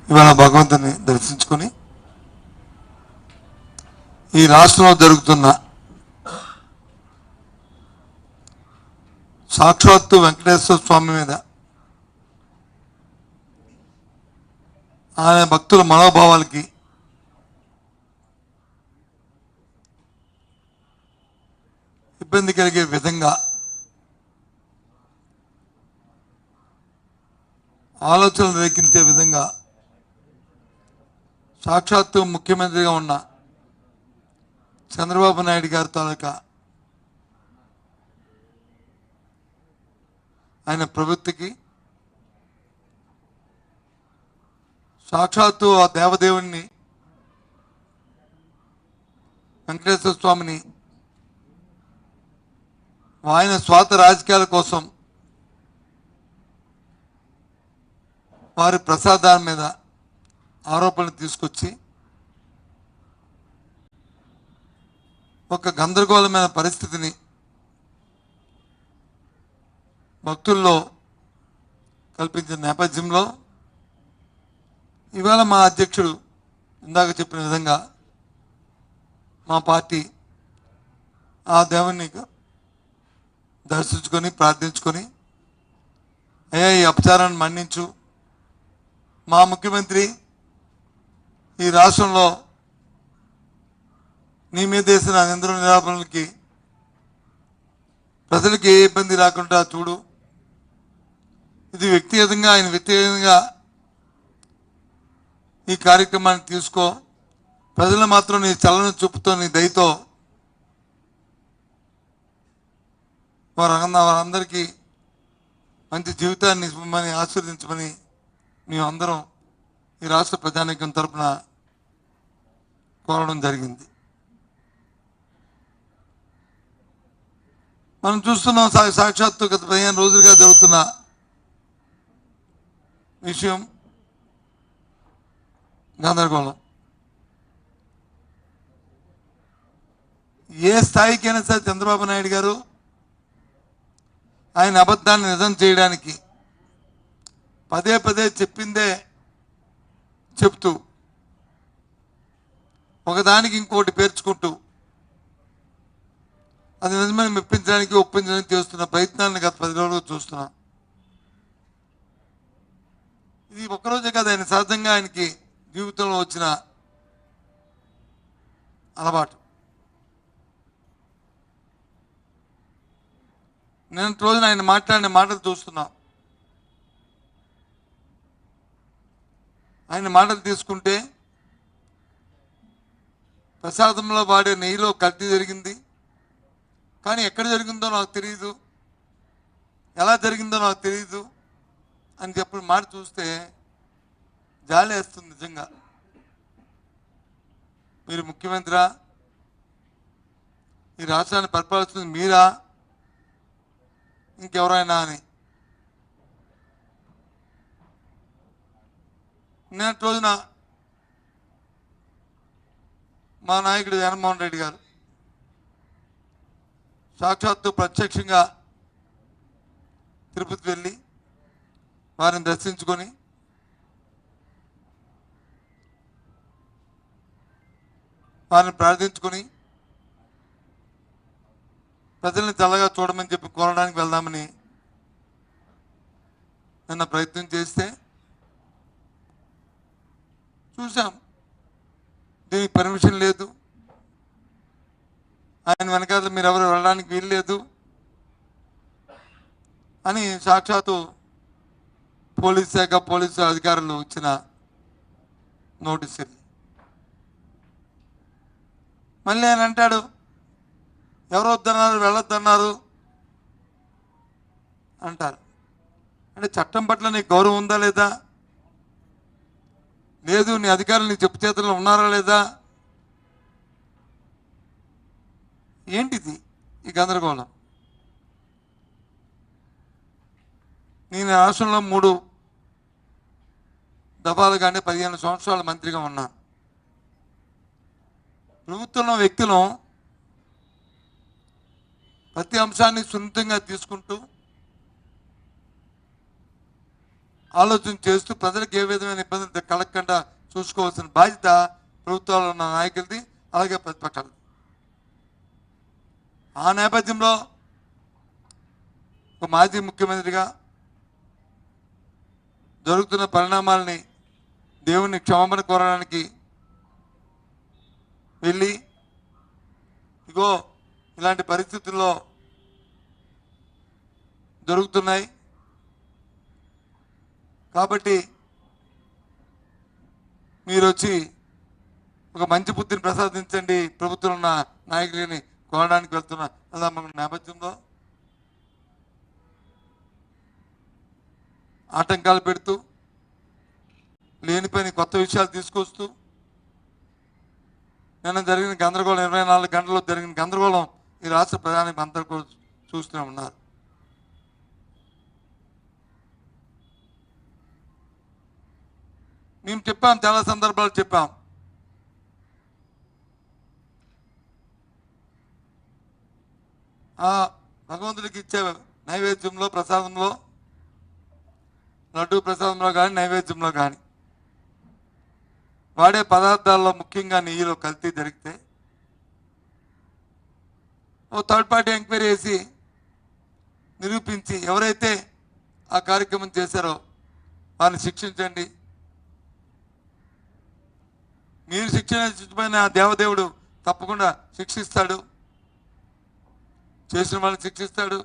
ఇవాళ భగవంతుని దర్శించుకొని ఈ రాష్ట్రంలో జరుగుతున్న సాక్షాత్తు వెంకటేశ్వర స్వామి మీద ఆయన భక్తుల మనోభావాలకి ఇబ్బంది కలిగే విధంగా ఆలోచనలు రేకించే విధంగా సాక్షాత్తు ముఖ్యమంత్రిగా ఉన్న చంద్రబాబు నాయుడు గారి తాలూకా ఆయన ప్రవృత్తికి సాక్షాత్తు ఆ దేవదేవుణ్ణి వెంకటేశ్వర స్వామిని ఆయన స్వార్థ రాజకీయాల కోసం వారి ప్రసాదాల మీద ఆరోపణలు తీసుకొచ్చి ఒక గందరగోళమైన పరిస్థితిని భక్తుల్లో కల్పించిన నేపథ్యంలో ఇవాళ మా అధ్యక్షుడు ఇందాక చెప్పిన విధంగా మా పార్టీ ఆ దేవుణ్ణి దర్శించుకొని ప్రార్థించుకొని అయ్యా ఈ అపచారాన్ని మన్నించు, మా ముఖ్యమంత్రి ఈ రాష్ట్రంలో నీ మీద వేసిన నిందల నిరాపణలకి ప్రజలకి ఏ ఇబ్బంది రాకుండా చూడు, ఇది వ్యక్తిగతంగా ఆయన వ్యక్తిగతంగా ఈ కార్యక్రమాన్ని తీసుకో, ప్రజలు మాత్రం నీ చల్లని చూపుతో నీ దయతో వారందరికీ మంచి జీవితాన్ని ఇవ్వమని ఆశీర్వదించమని మేమందరం ఈ రాష్ట్ర ప్రజానీకం తరఫున కోరడం జరిగింది. మనం చూస్తున్నాం సాక్షాత్తు గత 15 రోజులుగా జరుగుతున్న విషయం గందరగోళం. ఏ స్థాయికైనా సరే చంద్రబాబు నాయుడు గారు ఆయన అబద్ధాన్ని నిజం చేయడానికి పదే పదే చెప్పిందే చెప్తూ ఒకదానికి ఇంకోటి పేర్చుకుంటూ అది నిజమని మెప్పించడానికి ఒప్పించడానికి చేస్తున్న ప్రయత్నాలను గత 10 రోజులు చూస్తున్నాం. ఇది ఒక్కరోజే కాదు, ఆయన సహజంగా ఆయనకి జీవితంలో వచ్చిన అలవాటు. నిన్నటి రోజున ఆయన మాట్లాడిన మాటలు చూస్తున్నాం. ఆయన మాటలు తీసుకుంటే ప్రసాదంలో వాడే నెయ్యిలో కల్తీ జరిగింది, కానీ ఎక్కడ జరిగిందో నాకు తెలియదు, ఎలా జరిగిందో నాకు తెలియదు అని చెప్పిన మాట చూస్తే జాలి వేస్తుంది. నిజంగా మీరు ముఖ్యమంత్రి, ఈ రాష్ట్రాన్ని పరిపాలిస్తుంది మీరా ఇంకెవరైనా అని. నిన్నటి రోజున మా నాయకుడు జగన్మోహన్ రెడ్డి గారు సాక్షాత్తు ప్రత్యక్షంగా తిరుపతి వెళ్ళి వారిని దర్శించుకొని వారిని ప్రార్థించుకొని ప్రజల్ని చల్లగా చూడమని చెప్పి కోరడానికి వెళ్దామని నిన్న ప్రయత్నం చేస్తే చూసాం దీనికి పర్మిషన్ లేదు, ఆయన వెనకాల మీరు ఎవరు వెళ్ళడానికి వీలు లేదు అని సాక్షాత్తు పోలీస్ శాఖ పోలీసు అధికారులు ఇచ్చిన నోటీసులు. మళ్ళీ ఆయన అంటాడు ఎవరు వద్దన్నారు వెళ్ళొద్దన్నారు అంటారు. అంటే చట్టం పట్ల నీకు గౌరవం ఉందా లేదా? లేదు, నీ అధికారులు నీ చెప్పు చేతుల్లో ఉన్నారా లేదా? ఏంటిది ఈ గందరగోళం? నేను రాష్ట్రంలో 3 దఫాలుగానే 15 సంవత్సరాల మంత్రిగా ఉన్నాను. ప్రభుత్వంలో వ్యక్తులు ప్రతి అంశాన్ని సున్నితంగా తీసుకుంటూ ఆలోచన చేస్తూ ప్రజలకు ఏ విధమైన ఇబ్బంది కలగకుండా చూసుకోవాల్సిన బాధ్యత ప్రభుత్వాలు ఉన్న నాయకులది, అలాగే ప్రతిపక్షాలది. ఆ నేపథ్యంలో ఒక మాజీ ముఖ్యమంత్రిగా జరుగుతున్న పరిణామాలని దేవుని క్షమాపణ కోరడానికి వెళ్ళి, ఇగో ఇలాంటి పరిస్థితుల్లో జరుగుతున్నాయి కాబట్టి మీరు వచ్చి ఒక మంచి బుద్ధిని ప్రసాదించండి ప్రభుత్వం ఉన్న నాయకులని కోరడానికి వెళ్తున్న అలా మన నేపథ్యంలో ఆటంకాలు పెడుతూ లేనిపోయిన కొత్త విషయాలు తీసుకొస్తూ నిన్న జరిగిన గందరగోళం 24 గంటల్లో జరిగిన గందరగోళం ఈ రాష్ట్ర ప్రధాని అందరూ కూడా చూస్తూనే ఉన్నారు. మేము చెప్పాం, చాలా సందర్భాలు చెప్పాం. ఆ భగవంతుడికి ఇచ్చే నైవేద్యంలో, ప్రసాదంలో, లడ్డు ప్రసాదంలో కానీ నైవేద్యంలో కానీ వాడే పదార్థాల్లో ముఖ్యంగా నెయ్యిలో కల్తీ జరిగితే ఓ థర్డ్ పార్టీ ఎంక్వైరీ చేసి నిరూపించి ఎవరైతే ఆ కార్యక్రమం చేశారో వారిని శిక్షించండి. మీరు శిక్షించకపోయిన దేవదేవుడు తప్పకుండా శిక్షిస్తాడు, చేసిన వాళ్ళని శిక్షిస్తాడు.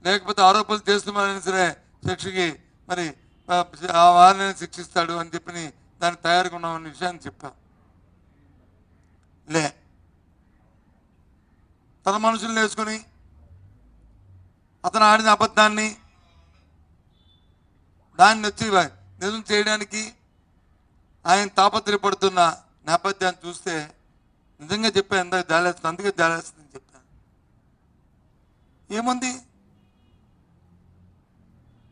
లేకపోతే ఆరోపణలు చేసిన వాళ్ళని సరే శిక్షకి మరి ఆ వారిని శిక్షిస్తాడు అని చెప్పి దానికి తయారుగా ఉన్నామన్న విషయాన్ని చెప్పాం. తన మనుషుల్ని వేసుకొని అతను ఆడిన అబద్ధాన్ని దాన్ని వచ్చి నిజం చేయడానికి ఆయన తాపత్రయపడుతున్న నేపథ్యాన్ని చూస్తే నిజంగా చెప్పాను, ఎంత జాలేస్తుంది, అందుకే జాలేస్తుందని చెప్పాను. ఏముంది,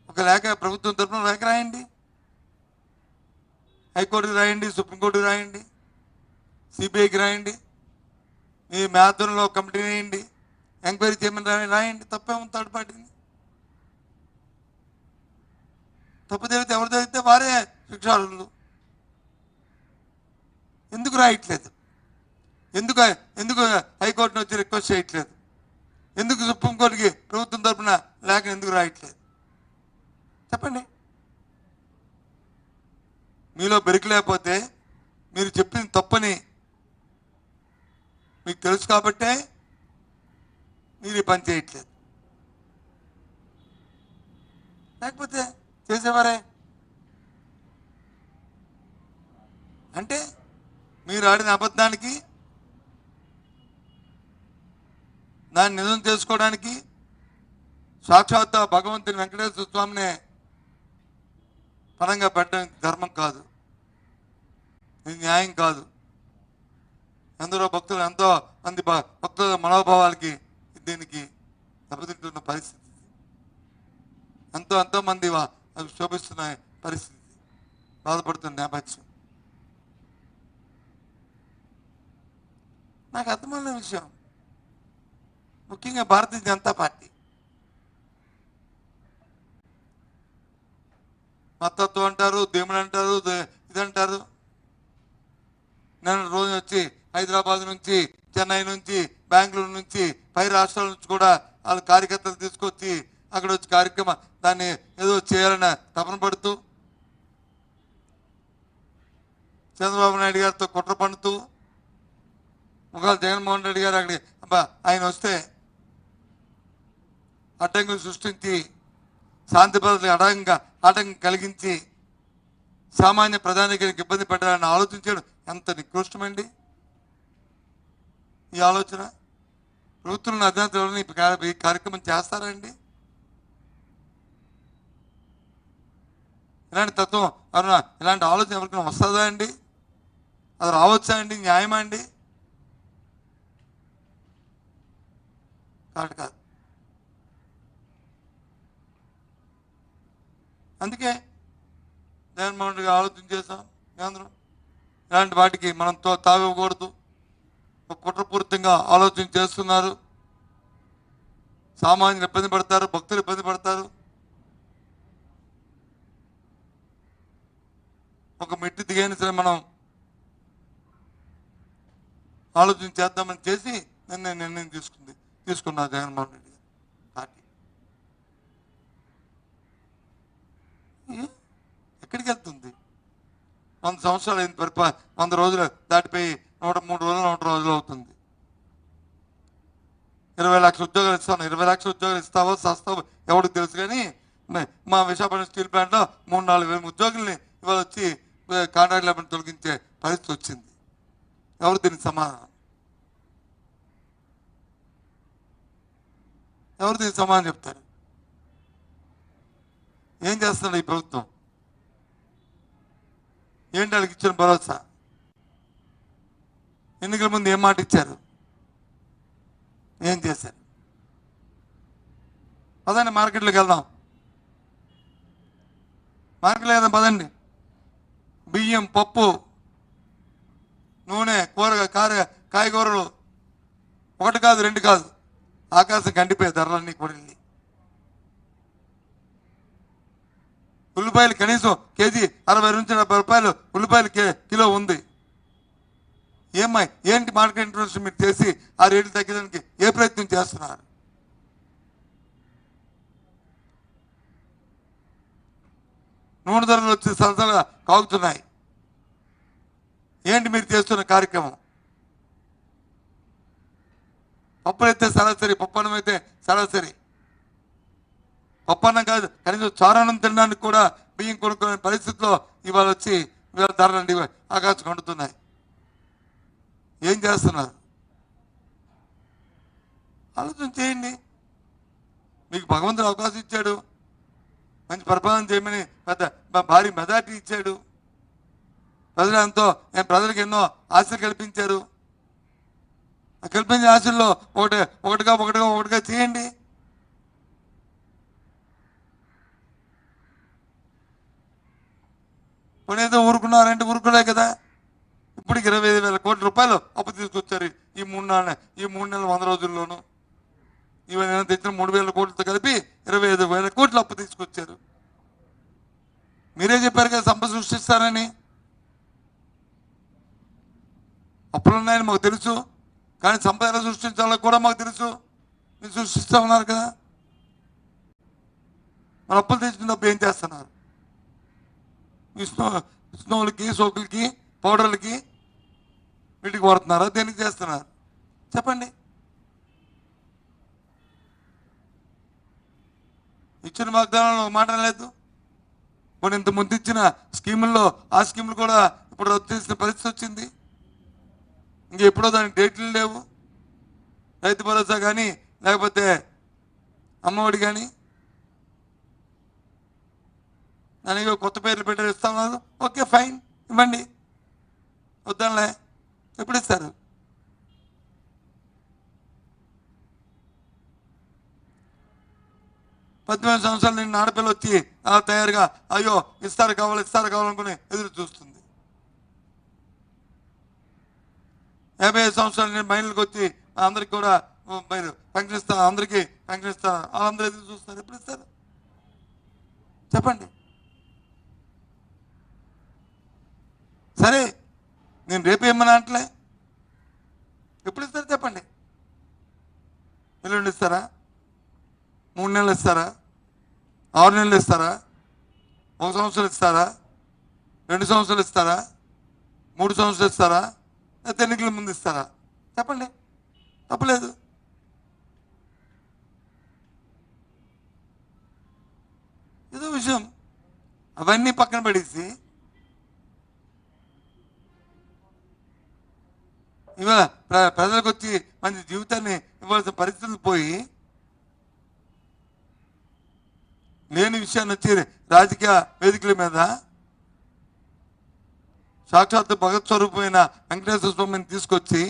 ఒక లేఖ ప్రభుత్వం తరఫున లేఖ రాయండి, హైకోర్టుకి రాయండి, సుప్రీంకోర్టుకి రాయండి, సిబిఐకి రాయండి, మీ ఆధ్వర్యంలో కమిటీ వేయండి, ఎంక్వైరీ చేయమని రాయండి. తప్పేముంది, థర్డ్ పార్టీని తప్పు జరిగితే ఎవరు జరిగితే వారే శిక్షార్హులు. ఎందుకు రాయట్లేదు? ఎందుకు హైకోర్టును వచ్చి రిక్వెస్ట్ చేయట్లేదు? ఎందుకు సుప్రీంకోర్టుకి ప్రభుత్వం తరఫున లేఖ ఎందుకు రాయట్లేదు? చెప్పండి. మీలో బెరికి లేకపోతే మీరు చెప్పింది తప్పని మీకు తెలుసు కాబట్టే మీరు ఈ పని చేయట్లేదు. లేకపోతే చేసేవారే. అంటే మీరు ఆడిన అబద్ధానికి దాన్ని నిజం చేసుకోవడానికి సాక్షాత్ భగవంతుని వెంకటేశ్వర స్వామినే పరంగా పెట్టడం ధర్మం కాదు, ఇది న్యాయం కాదు. ఎందరో భక్తులు, ఎంతో మంది భక్తుల మనోభావాలకి దీనికి దెబ్బతింటున్న పరిస్థితి, ఎంతో మంది అవి శోభిస్తున్న పరిస్థితి, బాధపడుతున్న నేపథ్యం. నాకు అర్థమైన విషయం, ముఖ్యంగా భారతీయ జనతా పార్టీ మతత్వం అంటారు, దేవుడు అంటారు, ఇదంటారు. నేను రోజు వచ్చి హైదరాబాద్ నుంచి, చెన్నై నుంచి, బెంగళూరు నుంచి, పై రాష్ట్రాల నుంచి కూడా వాళ్ళ కార్యకర్తలు తీసుకొచ్చి అక్కడ వచ్చి కార్యక్రమం దాన్ని ఏదో చేయాలని తపన పడుతూ చంద్రబాబు నాయుడు గారితో కుట్ర పడుతూ ఒకవేళ జగన్మోహన్ రెడ్డి గారు అక్కడికి ఆయన వస్తే అడ్డంకులు సృష్టించి శాంతి భద్రతలకు ఆటంకం కలిగించి సామాన్య ప్రధానికానికి ఇబ్బంది పెట్టాలని ఆలోచించడం ఎంత నికృష్టమండి ఈ ఆలోచన. ప్రభుత్వం అధినేతలను ఈ కార్యక్రమం చేస్తారండి? ఇలాంటి తత్వం ఇలాంటి ఆలోచన ఎవరికైనా వస్తుందా అండి? అది రావచ్చా అండి? న్యాయమా అండి? కాదు. అందుకే జగన్మోహన్ రెడ్డి ఆలోచన చేశాం కేంద్రం, ఇలాంటి వాటికి మనం తావివ్వకూడదు. కుట్రపూరితంగా ఆలోచన చేస్తున్నారు, సామాన్యులు ఇబ్బంది పడతారు, భక్తులు ఇబ్బంది పడతారు. ఒక మెట్టు దిగైనా సరే మనం ఆలోచన చేద్దామని చేసి నిర్ణయం తీసుకున్నారు జగన్మోహన్ రెడ్డి గారు పార్టీ. ఎక్కడికి వెళ్తుంది? 100 సంవత్సరాలు అయింది 100 రోజులు దాటిపోయి 103 రోజులు 100 రోజులు అవుతుంది. 20 లక్షల ఉద్యోగాలు ఇస్తాను. 20 లక్షల ఉద్యోగాలు ఇస్తావో సస్తావో ఎవరికి తెలుసు. కానీ మా విశాఖపట్నం స్టీల్ ప్లాంట్లో 3-4 వేల ఉద్యోగుల్ని ఇవాళ వచ్చి కాంట్రాక్ట్ లేబర్ని తొలగించే పరిస్థితి వచ్చింది. ఎవరు దీనికి సమాధానం? ఎవరు దీనికి సమాధానం చెప్తారు? ఏం చేస్తున్నారు ఈ ప్రభుత్వం? ఏంటి వాళ్ళకి ఇచ్చిన భరోసా? ఎన్నికల ముందు ఏం మాట ఇచ్చారు? ఏం చేశారు? పదండి మార్కెట్లోకి వెళ్దాం. మార్కెట్లోకి వెళ్దాం పదండి. బియ్యం, పప్పు, నూనె, కాయగూరలు 1 కాదు 2 కాదు, ఆకాశం కండిపోయే ధరలన్నీ కూడా వెళ్ళి. ఉల్లిపాయలు కనీసం కేజీ 60 నుంచి 70 రూపాయలు ఉల్లిపాయలు కిలో ఉంది. ఏంటి మార్కెట్ ఇంట్రెస్ట్ మీరు చేసి ఆ రేట్లు తగ్గడానికి ఏ ప్రయత్నం చేస్తున్నారు? నూనె ధరలు వచ్చి సరసగా కాగుతున్నాయి. ఏంటి మీరు చేస్తున్న కార్యక్రమం? పప్పులు అయితే సరాసరి, పప్పన్నం అయితే సరాసరి. పప్పన్నం కాదు, కనీసం చారణం తినడానికి కూడా బియ్యం కొనుక్కునే పరిస్థితిలో ఇవాళ వచ్చి ఇవాళ ధరలండి ఆకాశం కండుతున్నాయి. ఏం చేస్తున్నారు? ఆలోచన చేయండి. మీకు భగవంతుడు అవకాశం ఇచ్చాడు, మంచి పరిపాలన చేయమని భారీ మెజార్టీ ఇచ్చాడు. ప్రజలకు ఎన్నో ఆశలు కల్పించారు. కల్పించిన ఆశల్లో ఒకటిగా చేయండి. కొనేదో ఊరుకున్నారంటే ఊరుకునే కదా. ఇప్పుడు 25,000 కోట్ల రూపాయలు అప్పు తీసుకొచ్చారు ఈ 3 నెలల 100 రోజుల్లోనూ. ఇవన్నీ తెచ్చిన 3,000 కోట్లతో కలిపి 25,000 కోట్లు అప్పు తీసుకొచ్చారు. మీరే చెప్పారు కదా సంపద సృష్టిస్తారని. అప్పులున్నాయని మాకు తెలుసు, కానీ సంపద ఎలా సృష్టించాలో కూడా మాకు తెలుసు. మీరు సృష్టిస్తూ ఉన్నారు కదా. మన అప్పులు తెచ్చినప్పుడు ఏం చేస్తున్నారు? స్నోలకి, సోకులకి, పౌడర్లకి వీటికి వాడుతున్నారా? దేనికి చేస్తున్నారు చెప్పండి? ఇచ్చిన వాగ్దానంలో మాట లేదు. కొన్ని ఇంత ముందు ఇచ్చిన స్కీముల్లో ఆ స్కీములు కూడా ఇప్పుడు రద్దు చేసిన పరిస్థితి వచ్చింది. ఇంకెప్పుడో దానికి డేట్లు లేవు. రైతు భరోసా కానీ లేకపోతే అమ్మఒడి కానీ దానికి కొత్త పేర్లు పెట్టి ఇస్తా ఉన్నారు. ఓకే ఫైన్, ఇవ్వండి, వద్దాంలే. ఎప్పుడు ఇస్తారు? పద్దెనిమిది సంవత్సరాలు నిన్న ఆడపిల్ల వచ్చి అలా తయారుగా అయ్యో ఇస్తారు కావాలనుకుని ఎదురు చూస్తుంది. 55 సంవత్సరాలు నేను మహిళలకు వచ్చి అందరికి కూడా పెన్షన్ ఇస్తాను, అందరికీ పెన్షన్ ఇస్తాను, వాళ్ళందరూ ఎదురు చూస్తారు. ఎప్పుడు ఇస్తారు చెప్పండి? సరే నేను రేపు ఏమన్నా అంటలే, ఎప్పుడు ఇస్తారు చెప్పండి? ఎల్లుండి ఇస్తారా? 3 నెలలు ఇస్తారా? 6 నెలలు ఇస్తారా? 1 సంవత్సరం ఇస్తారా? 2 సంవత్సరాలు ఇస్తారా? 3 సంవత్సరాలు ఇస్తారా? లేకపోతే ఎన్నికల ముందు ఇస్తారా? చెప్పండి, తప్పలేదు. ఏదో విషయం అవన్నీ పక్కన పడేసి ఇవాళ ప్రజలకు వచ్చి మంచి జీవితాన్ని ఇవ్వాల్సిన పరిస్థితులు పోయి లేని విషయాన్ని వచ్చి రాజకీయ వేదికల మీద సాక్షాత్తు భగత్ స్వరూపమైన వెంకటేశ్వర స్వామిని తీసుకొచ్చి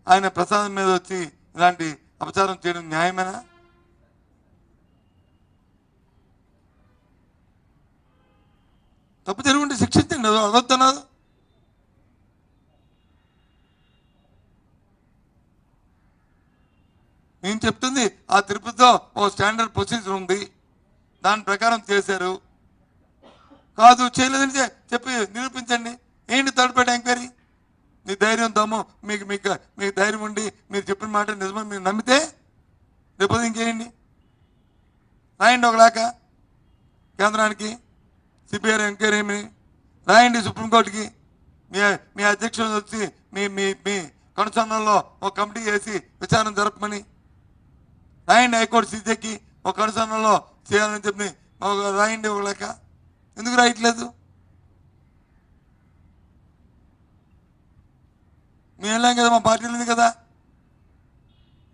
ఆయన ప్రసాదం మీద వచ్చి ఇలాంటి అపచారం చేయడం న్యాయమేనా? తప్పు జరుగుంటే శిక్షించండి, అదొద్దన్నారు. నేను చెప్తుంది ఆ తిరుపతిలో ఓ స్టాండర్డ్ ప్రొసీజర్ ఉంది, దాని ప్రకారం చేశారు. కాదు చేయలేదని చెప్పి నిరూపించండి. ఏంటి థర్డ్ పార్టీ ఎంక్వైరీ? మీ ధైర్యం దమ్ము మీకు మీకు మీకు ధైర్యం ఉండి మీరు చెప్పిన మాట నిజమని మీరు నమ్మితే రేపు ఇంకేయండి, రాయండి ఒక లేఖ కేంద్రానికి, సిబిఐ ఎంక్వైరీ రాయండి, సుప్రీంకోర్టుకి మీ మీ అధ్యక్షుడు వచ్చి మీ మీ మీ కనుసన్నల్లో ఒక కమిటీ చేసి విచారణ జరపమని రాయండి. హైకోర్టు సీజేకి ఒక కనుసన్నల్లో చేయాలని చెప్పి రాయండి ఒక లేఖ. ఎందుకు రాయట్లేదు? మేము వెళ్ళాం కదా, మా పార్టీ ఉంది కదా.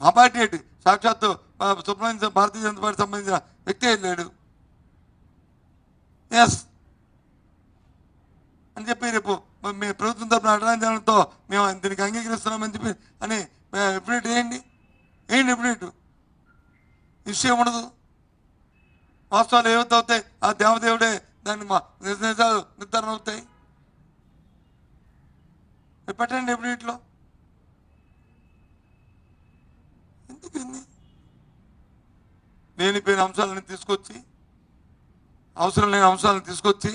మా పార్టీ ఏంటి? సాక్షాత్తు సుబ్రహ్మణ్యం భారతీయ జనతా పార్టీ సంబంధించిన వ్యక్తి వెళ్ళాడు. ఎస్ అని చెప్పి రేపు మీ ప్రభుత్వం తరఫున అడ్డాంజనంతో మేము దీనికి అంగీకరిస్తున్నామని చెప్పి అని ఎప్పుడేట్ వేయండి. ఎప్పుడేటు విషయం ఉండదు. వాస్తవాలు ఏవైతే అవుతాయి ఆ దేవదేవుడే దాన్ని మా నిజాలు నిర్ధారణ అవుతాయి. పెట్టండి ఎప్పుడేట్లో. ఎందుకండి లేనిపోయిన అంశాలను తీసుకొచ్చి, అవసరం లేని అంశాలను తీసుకొచ్చి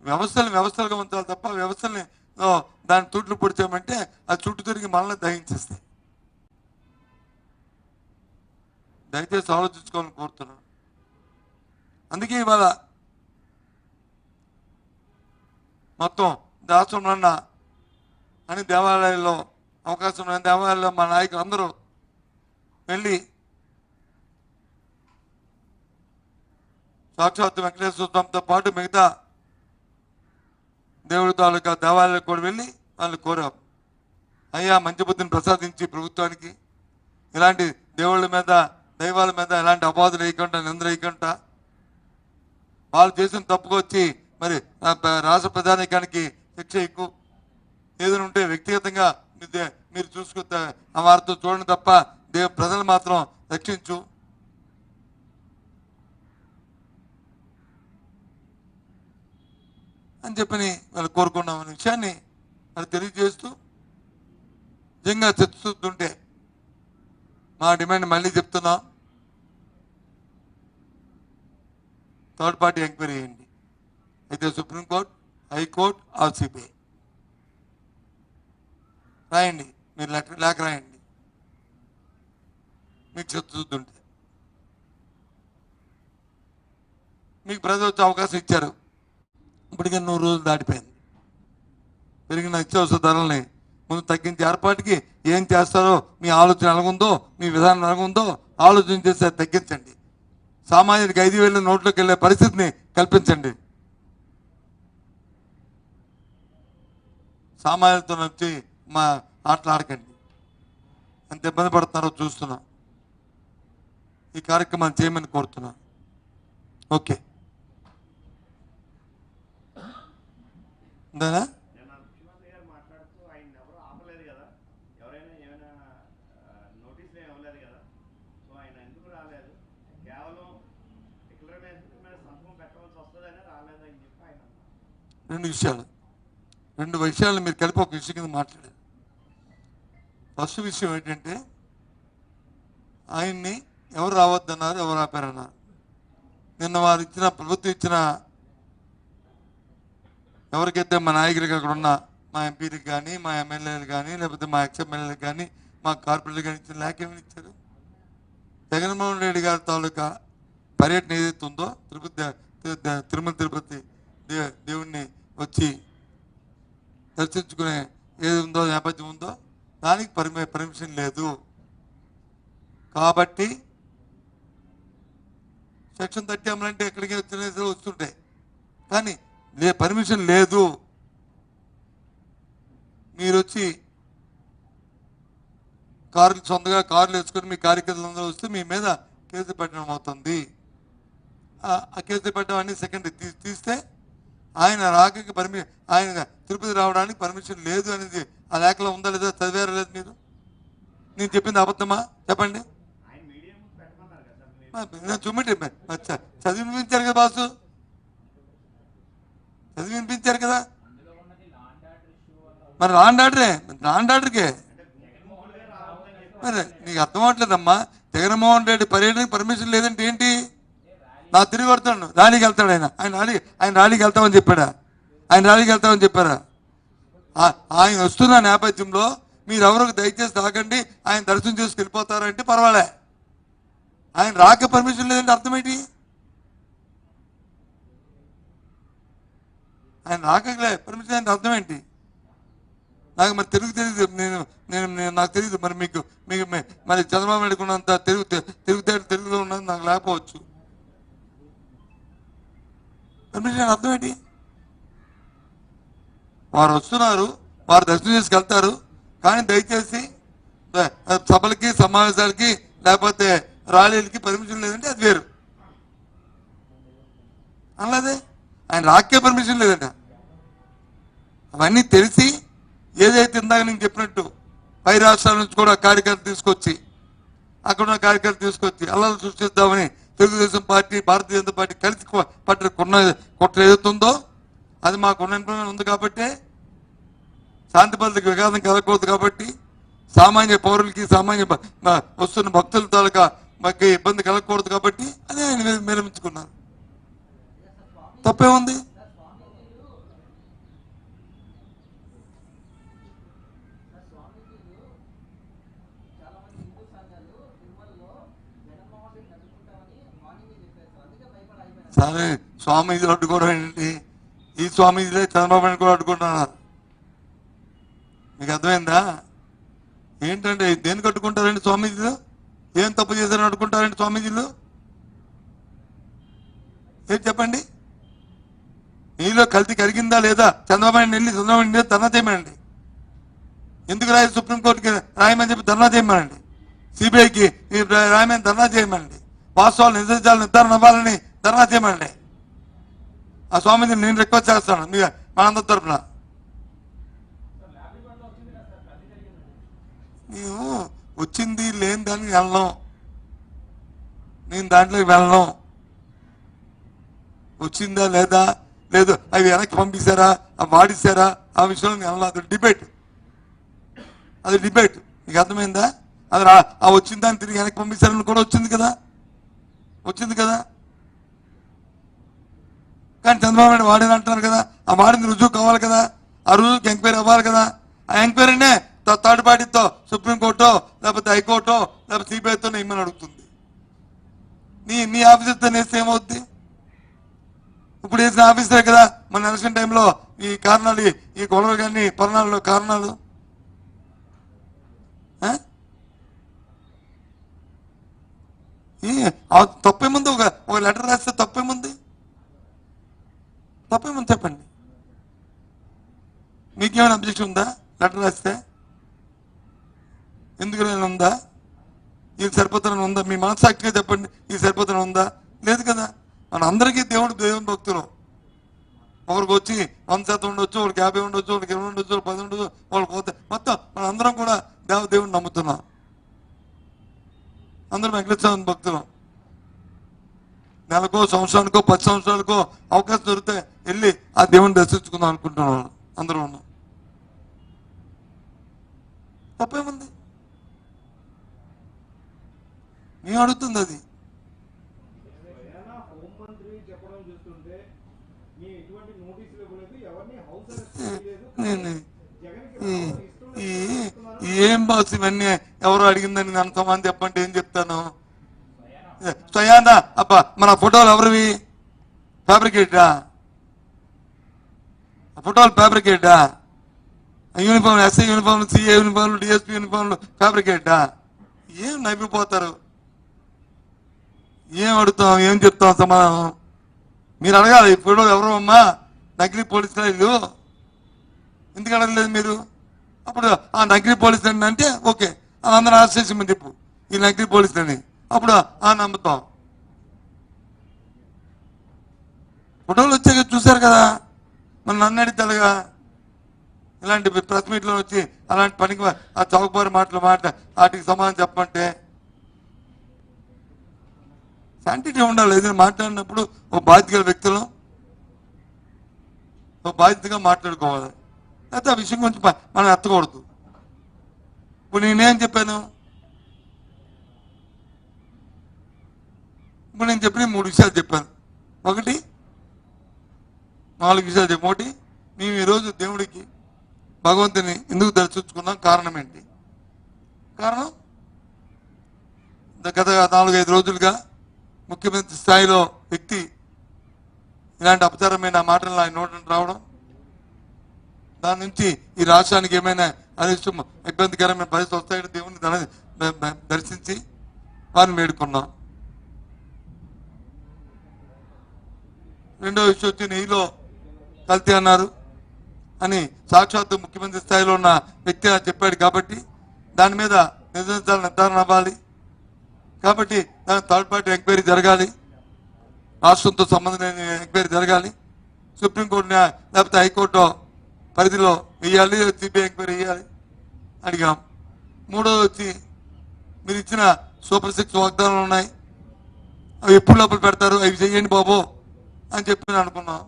వ్యవస్థలుగా ఉంచాలి తప్ప వ్యవస్థల్ని దాని తూట్లు పొడిచామంటే అది చుట్టూ తిరిగి మనల్ని దహించేస్తాయి. దయచేసి ఆలోచించుకోవాలని కోరుతున్నాను. అందుకే ఇవాళ మొత్తం దాసంలో అని దేవాలయాల్లో అవకాశం లేని దేవాలయాల్లో మా నాయకులు అందరూ వెళ్ళి సాక్షాత్తు వెంకటేశ్వర స్వామితో పాటు మిగతా దేవుడి తాలూకా దేవాలయాలకు కూడా వెళ్ళి వాళ్ళు కోరాం, అయ్యా మంచి బుద్ధిని ప్రసాదించి ప్రభుత్వానికి ఇలాంటి దేవుళ్ళ మీద దైవాల మీద ఎలాంటి అపాధులు వేయకుండా నిందలు వేయకుండా వాళ్ళు చేసిన తప్పుకు వచ్చి మరి రాష్ట్ర ప్రధానికానికి శిక్ష ఎక్కువ ఏదైనా ఉంటే వ్యక్తిగతంగా మీరు చూసుకుంటే ఆ వారితో చూడండి తప్ప ప్రజలు మాత్రం రక్షించు అని చెప్పని వాళ్ళు కోరుకున్నాం అనే విషయాన్ని వాళ్ళు తెలియజేస్తూ నిజంగా చర్చిస్తుంటే మా డిమాండ్ మళ్ళీ చెప్తున్నాం, థర్డ్ పార్టీ ఎంక్వైరీ చేయండి. అయితే సుప్రీంకోర్టు, హైకోర్టు, సిబిఐ రాయండి, మీరు లేఖ రాయండి మీకు చదువుతుంటే. మీకు ప్రజలు వచ్చే అవకాశం ఇచ్చారు, ఇప్పటికే 100 రోజులు దాటిపోయింది. పెరిగిన నిత్యావసర ధరల్ని ముందు తగ్గించే ఏర్పాటుకి ఏం చేస్తారో మీ ఆలోచన ఎలాగుందో, మీ విధానం ఎలాగుందో ఆలోచన చేస్తే తగ్గించండి. సామాన్యుడికి 5,000 నోట్లోకి వెళ్ళే పరిస్థితిని కల్పించండి. సామాన్యులతో వచ్చి మా ఆటలాడకండి. ఎంత ఇబ్బంది పడుతున్నారో చూస్తున్నాం. ఈ కార్యక్రమాన్ని చేయమని కోరుతున్నాను. ఓకే అంతేనా? రెండు విషయాలు మీరు కలిపి ఒక విషయం కింద మాట్లాడారు. ఫస్ట్ విషయం ఏంటంటే ఆయన్ని ఎవరు రావద్దన్నారు, ఎవరు ఆపారన్నారు. నిన్న వారు ఇచ్చిన ప్రభుత్వం ఇచ్చిన ఎవరికైతే మా నాయకులకి అక్కడ ఉన్న మా ఎంపీలకు కానీ మా ఎమ్మెల్యేలు కానీ లేకపోతే మా ఎక్స్ఎమ్మెల్యేలకు కానీ మా కార్పొరేట్లు కానీ ఇచ్చిన లేఖ ఏమని ఇచ్చారు? జగన్మోహన్ రెడ్డి గారి తాలూకా పర్యటన ఏదైతే ఉందో తిరుమల తిరుపతి దేవుణ్ణి వచ్చి దర్శించుకునే ఏది ఉందో నేపథ్యం ఉందో దానికి పర్మిషన్ లేదు. కాబట్టి సెక్షన్ 30 అమలంటే ఎక్కడికి వచ్చిన వస్తుంటాయి, కానీ పర్మిషన్ లేదు. మీరు వచ్చి సొంతగా కార్లు వేసుకొని మీ కార్యకర్తలందరూ వస్తే మీ మీద కేసు పెట్టడం అవుతుంది. ఆ కేసు పెట్టడం అన్ని సెకండరీ తీస్తే ఆయన రాకకి ఆయన తిరుపతి రావడానికి పర్మిషన్ లేదు అనేది ఆ లేఖలో ఉందా లేదా? చదివారా లేదు మీరు? నేను చెప్పింది అబద్ధమా చెప్పండి. చూపెట్టి చదివి వినిపించారు కదా బాసు, చదివి వినిపించారు కదా. మరి లాండ్ ఆర్డర్కే మరి నీకు అర్థం అవట్లేదమ్మా. జగన్మోహన్ రెడ్డి పర్యటనకి పర్మిషన్ లేదంటే ఏంటి? నా తిరిగి వస్తాడు, ర్యాలీకి వెళ్తాడు. ఆయన ర్యాలీకి వెళ్తామని చెప్పాడా? ఆయన ర్యాలీకి వెళ్తామని చెప్పారా? ఆయన వస్తున్న నేపథ్యంలో మీరు ఎవరికి దయచేసి తాకండి, ఆయన దర్శనం చేసుకు వెళ్ళిపోతారంటే పర్వాలే. ఆయన రాక పర్మిషన్ లేదంటే అర్థం ఏంటి? ఆయన రాకలే పర్మిషన్ అంటే అర్థం ఏంటి? నాకు మరి తెలుగు తెలియదు. నాకు తెలియదు. మరి మీకు మరి చంద్రబాబు నాయుడు ఉన్నంత తెలుగులో ఉన్నది నాకు లేకపోవచ్చు. పర్మిషన్ అర్థం ఏంటి? వారు వస్తున్నారు, వారు దర్శనం చేసుకెళ్తారు, కానీ దయచేసి సభలకి సమావేశాలకి లేకపోతే ర్యాలీలకి పర్మిషన్ లేదంటే అది వేరు. అలాగే ఆయన రాకే పర్మిషన్ లేదంట. అవన్నీ తెలిసి ఏదైతే ఇందాక నేను చెప్పినట్టు పై రాష్ట్రాల నుంచి కూడా కార్యకర్తలు తీసుకొచ్చి అక్కడున్న కార్యకర్తలు తీసుకొచ్చి అల్లలు సృష్టిద్దామని తెలుగుదేశం పార్టీ, భారతీయ జనతా పార్టీ కలిసి పట్టిన కుట్ర ఏదైతుందో అది మాకున్న ఇన్ఫర్మేషన్ ఉంది. కాబట్టి శాంతి భద్రతకు విఘాతం కలగకూడదు. కాబట్టి సామాన్య పౌరులకి, సామాన్య వస్తున్న భక్తుల తాలూకా మాకు ఇబ్బంది కలగకూడదు. కాబట్టి అదే ఆయన విరమించుకున్నారు. తప్పే ఉంది? సరే, స్వామీజీలు అడ్డుకోవడం ఏంటి? ఈ స్వామీజీలే చంద్రబాబు నాయుడు కూడా అడ్డుకుంటున్నారు. మీకు అర్థమైందా? ఏంటంటే దేనికి అడ్డుకుంటారండి స్వామీజీలు? ఏం తప్పు చేశారని అడ్డుకుంటారండి స్వామీజీలు? ఏం చెప్పండి? నీలో కల్తీ కరిగిందా లేదా? చంద్రబాబు నాయుడు వెళ్ళి చంద్రబాబు నాయుడు ధర్నా చేయమనండి. ఎందుకు రాయి సుప్రీంకోర్టుకి రాయమని చెప్పి ధర్నా చేయమనండి. సిబిఐకి రాయమని ధర్నా చేయమనండి. వాస్తవాలు నిజాలు నిర్ధారణ అవ్వాలని ధర్నా చేయమనండి. ఆ స్వామిని నేను రిక్వెస్ట్ చేస్తాను మీ మనందరి తరఫున. మేము వచ్చింది లేని దానికి వెళ్ళను, నేను దాంట్లోకి వెళ్ళను. వచ్చిందా లేదా లేదు, అవి వెనక్కి పంపించారా, అవి వాడిస్తారా, ఆ విషయంలో నేను వెళ్ళను. అది డిబేట్. నీకు అర్థమైందా? అది ఆ వచ్చిన దాన్ని తిరిగి వెనక్కి పంపించారని కూడా వచ్చింది కదా. కానీ చంద్రబాబు నాయుడు వాడేది అంటున్నారు కదా. ఆ వాడింది రుజువు కావాలి కదా. ఆ రుజువుకి ఎంక్వైరీ అవ్వాలి కదా. ఆ ఎంక్వైరీనే థర్డ్ పార్టీతో సుప్రీంకోర్టో లేకపోతే హైకోర్టో లేకపోతే సిబిఐతో ఇమ్మని అడుగుతుంది. నీ ఆఫీసర్తో నేస్తే ఏమవుద్ది? ఇప్పుడు వేసిన ఆఫీసరే కదా మన ఎలక్షన్ టైంలో ఈ కారణాలు, ఈ గొడవలు కానీ పరిణామాలు కారణాలు. తప్పేముంది? ఒక లెటర్ రాస్తే తప్పేముంది? చెప్పండి. మీకేమైనా అబ్జెక్షన్ ఉందా? లెటర్ రాస్తే ఎందుకు ఉందా? ఇది సరిపోతానని ఉందా? మీ మనసాక్షిగా చెప్పండి, ఇది సరిపోతానని ఉందా? లేదు కదా. మన అందరికీ దేవుని భక్తులు. ఒకరికి వచ్చి 100% ఉండొచ్చు, వాళ్ళకి 50 ఉండొచ్చు, వాళ్ళకి 20 ఉండొచ్చు, 10 ఉండొచ్చు, వాళ్ళకి పోతే మొత్తం మన అందరం కూడా దేవుడిని నమ్ముతున్నాం. అందరం వెంకటేశ్వర భక్తులు. నెలకో, సంవత్సరానికో, 10 సంవత్సరాలకో అవకాశం దొరికితే వెళ్ళి ఆ దేవుని దర్శించుకుందాం అనుకుంటున్నాను. అందరూ ఉన్నాం. తప్పేముంది? మేము అడుగుతుంది అది. ఏం బాస్ ఇవన్నీ ఎవరు అడిగిందని అంతమంది చెప్పంటే ఏం చెప్తాను? స్వయానా అబ్బా మన ఫోటోలు ఎవరివి? ఫ్యాబ్రికేటా? ఫోటోలు ఫ్యాబ్రికేటా? యూనిఫామ్, ఎస్ఐ యూనిఫామ్, సిఏ యూనిఫామ్లు, డిఎస్పీ యూనిఫామ్లు ఫ్యాబ్రికేటా? ఏం నవ్విపోతారు? ఏం అడుగుతాం? ఏం చెప్తాం సమాధానం? మీరు అడగాలి. ఈ ఫోటోలు ఎవరు అమ్మా? నకిలీ పోలీసులు ఇల్లు ఎందుకు అడగలేదు మీరు? అప్పుడు ఆ నకిలీ పోలీసులు అంటే ఓకే, అందరూ ఆశ్చర్యమని చెప్పు ఈ నకిలీ పోలీసులని. అప్పుడు నమ్ముతాం. ఫోటోలు వచ్చాక చూశారు కదా. మన నన్ను అడిగితేగా ఇలాంటి ప్రెస్ మీట్లో వచ్చి అలాంటి పనికి ఆ చౌకబారి మాటలు వాటికి సమాధానం చెప్పమంటే శాంటిటీ ఉండాలి. ఏదైనా మాట్లాడినప్పుడు ఒక బాధ్యత వ్యక్తులు ఒక బాధ్యతగా మాట్లాడుకోవాలి. అయితే ఆ విషయం గురించి మనం ఎత్తకూడదు. ఇప్పుడు నేనేం చెప్పాను? ఇప్పుడు నేను చెప్పిన 3 విషయాలు చెప్పాను. ఒకటి 4 విషయాలు చెప్పి, ఒకటి మేము ఈరోజు దేవుడికి భగవంతుని ఎందుకు దర్శించుకున్నాం, కారణం ఏంటి? కారణం గత 4-5 రోజులుగా ముఖ్యమంత్రి స్థాయిలో వ్యక్తి ఇలాంటి అపచారమైన మాటలు ఆయన నోటి రావడం, దాని నుంచి ఈ రాష్ట్రానికి ఏమైనా అనిష్టం ఇబ్బందికరమైన పరిస్థితి వస్తాయని దేవుని దర్శించి వారిని వేడుకున్నాం. రెండో విషయం వచ్చి నెయ్యిలో కల్తీ అన్నారు అని సాక్షాత్తు ముఖ్యమంత్రి స్థాయిలో ఉన్న వ్యక్తి చెప్పాడు కాబట్టి దాని మీద నిర్ధారణ అవ్వాలి. కాబట్టి దాని థర్డ్ పార్టీ ఎంక్వైరీ జరగాలి, రాష్ట్రంతో సంబంధం లేని ఎంక్వైరీ జరగాలి. సుప్రీంకోర్టు లేకపోతే హైకోర్టు పరిధిలో వేయాలి, సిబిఐ ఎంక్వైరీ వేయాలి అడిగాం. మూడోది వచ్చి మీరు ఇచ్చిన సూపర్ 6 వాగ్దానాలు ఉన్నాయి, అవి ఎప్పుడు లోపల పెడతారు, అవి చెయ్యండి బాబు అని చెప్పి అనుకున్నాం.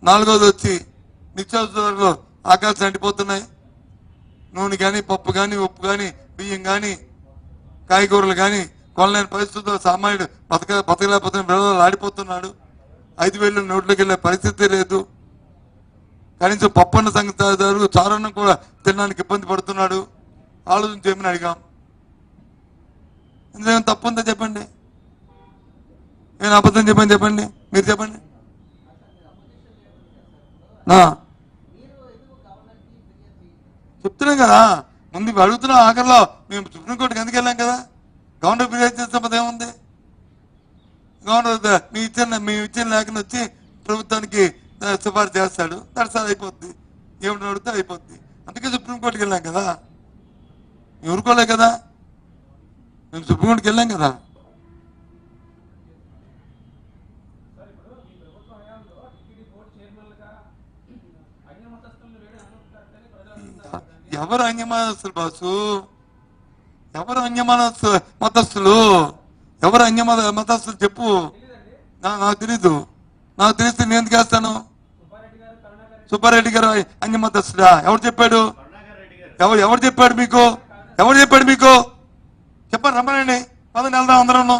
నాలుగోది వచ్చి నిత్యావసరాలు ఆకాశం అంటిపోతున్నాయి, నూనె కానీ పప్పు కానీ ఉప్పు కానీ బియ్యం కానీ కాయగూరలు కానీ కొనలేని పరిస్థితుల్లో సామాన్యుడు బతకలేకపోతున్న పిల్లలు ఆడిపోతున్నాడు. 5,000 నోట్లోకి వెళ్ళే పరిస్థితి లేదు. కనీసం పప్పన్న సంగతిదారు చారన్నం కూడా తినడానికి ఇబ్బంది పడుతున్నాడు. ఆలోచన చేయమని అడిగాం. ఇందులో తప్పు ఉందో చెప్పండి, నేను అబద్ధం చెప్పండి, మీరు చెప్పండి. చెప్తున్నాం కదా, ముందు అడుగుతున్నా. ఆఖరిలో మేము సుప్రీంకోర్టుకి ఎందుకు వెళ్ళాం కదా, గవర్నర్ ఫిర్యాదు చేస్తే ఏముంది, గవర్నర్ మేము ఇచ్చిన లేఖను వచ్చి ప్రభుత్వానికి సిఫార్సు చేస్తాడు, దర్శనం అయిపోద్ది, ఏమిటి అడిగితే అయిపోద్ది. అందుకే సుప్రీంకోర్టుకి వెళ్ళాం కదా, మేము ఊరుకోలే కదా, మేము సుప్రీంకోర్టుకి వెళ్ళాం కదా. ఎవరు అన్యమతస్తులు బాసు, ఎవరు మతస్థులు, ఎవరు మతస్థులు చెప్పు. నాకు తెలీదు, నాకు తెలిస్తే నేను ఎందుకు వేస్తాను? సుబ్బారెడ్డి గారు అన్యమతస్థుడా? ఎవరు చెప్పాడు? ఎవరు చెప్పాడు మీకు? చెప్పండి, రమ్మనండి, 10 నెలలు అందరం.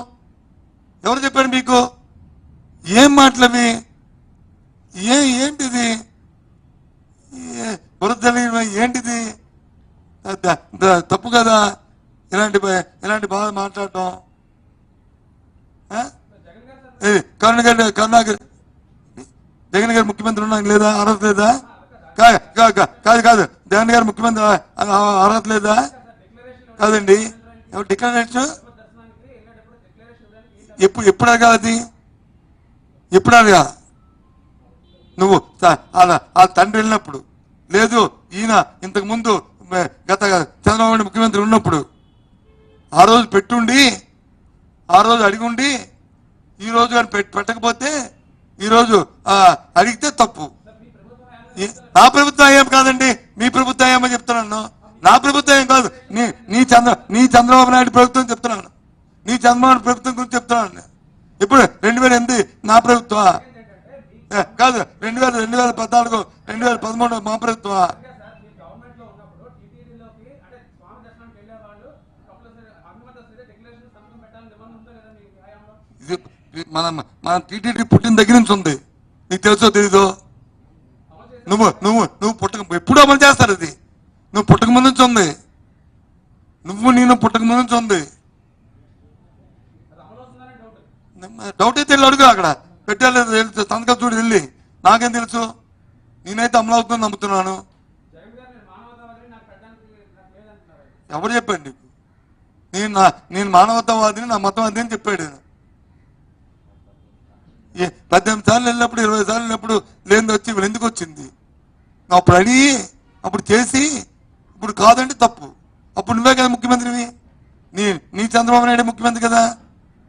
ఎవరు చెప్పాడు మీకు? ఏం మాటలవి, ఏంటిది, బురద ఏంటిది? తప్పు కదా ఇలాంటి బాధ మాట్లాడటం. కరుణాకర్ జగన్ గారు ముఖ్యమంత్రి ఉన్నా లేదా, అర్హత లేదా? కాదు, జగన్ గారు ముఖ్యమంత్రి అర్హత లేదా? కాదండి, డిక్లరేషన్ ఎప్పుడు అడగాలి? ఎప్పుడు అడగా? నువ్వు ఆ తండ్రి వెళ్ళినప్పుడు లేదు, ఈయన ఇంతకు ముందు గత చంద్రబాబు నాయుడు ముఖ్యమంత్రి ఉన్నప్పుడు ఆ రోజు పెట్టుండి, ఆ రోజు అడిగుండి, ఈ రోజు కానీ పెట్టకపోతే ఈరోజు అడిగితే తప్పు. నా ప్రభుత్వం ఏం కాదండి, మీ ప్రభుత్వం ఏమని చెప్తున్నాను. నా ప్రభుత్వం ఏం కాదు, నీ చంద్రబాబు నాయుడు ప్రభుత్వం చెప్తున్నాను, నీ చంద్రబాబు ప్రభుత్వం గురించి చెప్తున్నాను. ఇప్పుడు 2008 నా ప్రభుత్వం కాదు, 2014 2013 మా ప్రభుత్వం. మన టీటీడీ పుట్టిన దగ్గర నుంచి ఉంది, నీకు తెలుసో తెలీదో? నువ్వు ఎప్పుడు అమలు చేస్తారు అది? నువ్వు పుట్టక ముందు నుంచి ఉంది, నేను పుట్టక ముందు నుంచి ఉంది. డౌట్ అయితే అడుగు, అక్కడ పెట్టలేదు తెలుసు, సంతకాలు చూడు వెళ్ళి. నాకేం తెలుసు? నేనైతే అమలు అవుతుందని నమ్ముతున్నాను. ఎవరు చెప్పాడు నీకు? నేను మానవతావాదిని, నా మతవాదిని అని చెప్పాడు. 18 సార్లు వెళ్ళినప్పుడు 20 సార్లు వెళ్ళినప్పుడు లేని వచ్చి వీళ్ళు ఎందుకు వచ్చింది? అప్పుడు అడిగి అప్పుడు చేసి ఇప్పుడు కాదంటే తప్పు. అప్పుడు నువ్వే కదా ముఖ్యమంత్రివి, నీ చంద్రబాబు నాయుడు ముఖ్యమంత్రి కదా.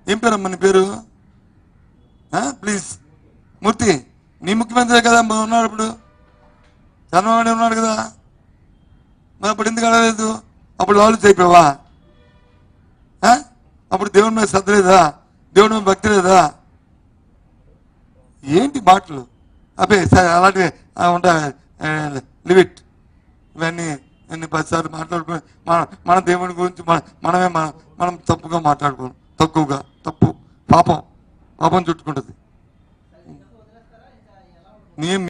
ఏం పేరమ్మా నీ పేరు? ప్లీజ్ మూర్తి, నీ ముఖ్యమంత్రి కదా ఉన్నాడు. ఇప్పుడు చంద్రబాబు నాయుడు ఉన్నాడు కదా, మరి అప్పుడు ఎందుకు అడగలేదు? అప్పుడు వాళ్ళు అయిపోయావా? అప్పుడు దేవుడి మీద శ్రద్ధ లేదా? దేవుడి మీద భక్తి లేదా? ఏంటి మాటలు? అబ్బే సరే, అలాంటివి ఉంటాయి, లిమిట్. ఇవన్నీ 10 సార్లు మాట్లాడుకుని మన దేవుని గురించి మనం తప్పుగా మాట్లాడుకోం. తప్పు పాపం పాపం చుట్టుకుంటుంది. నీ